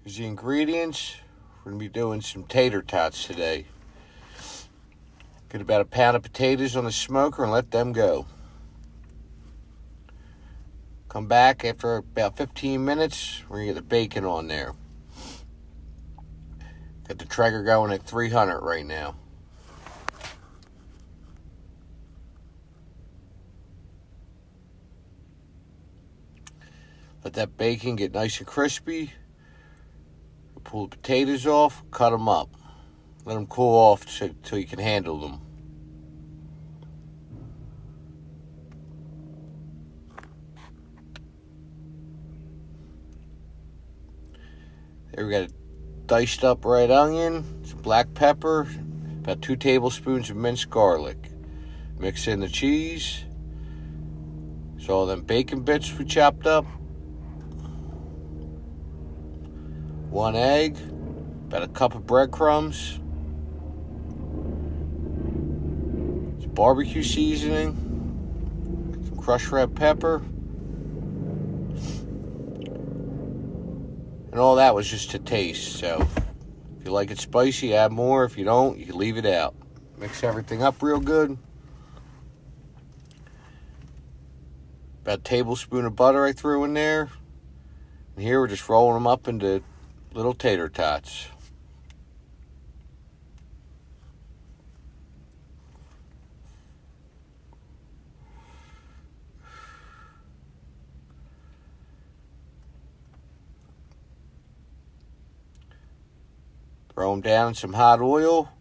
Here's the ingredients. We're going to be doing some tater tots today. Get about a pound of potatoes on the smoker and let them go. Come back after about 15 minutes. We're going to get the bacon on there. Got the Traeger going at 300 right now. Let that bacon get nice and crispy. Pull the potatoes off, cut them up. Let them cool off so you can handle them. There we got a diced up red onion, some black pepper, about 2 tablespoons of minced garlic. Mix in the cheese. So all them bacon bits we chopped up. 1 egg, about a cup of breadcrumbs, some barbecue seasoning, some crushed red pepper, and all that was just to taste. So if you like it spicy, add more. If you don't, you can leave it out. Mix everything up real good. About a tablespoon of butter I threw in there. And here we're just rolling them up into little tater tots. Throw them down in some hot oil.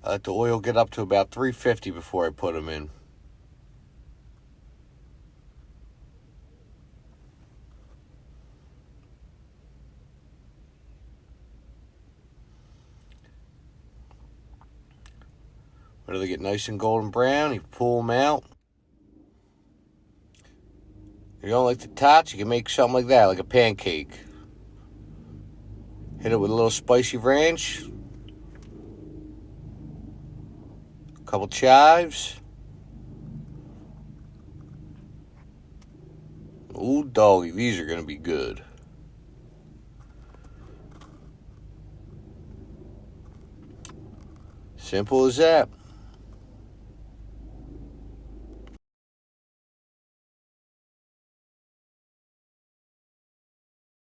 I let the oil get up to about 350 before I put them in. When they get nice and golden brown, you pull them out. If you don't like the tots, you can make something like that, like a pancake. Hit it with a little spicy ranch. A couple chives. Ooh, doggy, these are going to be good. Simple as that.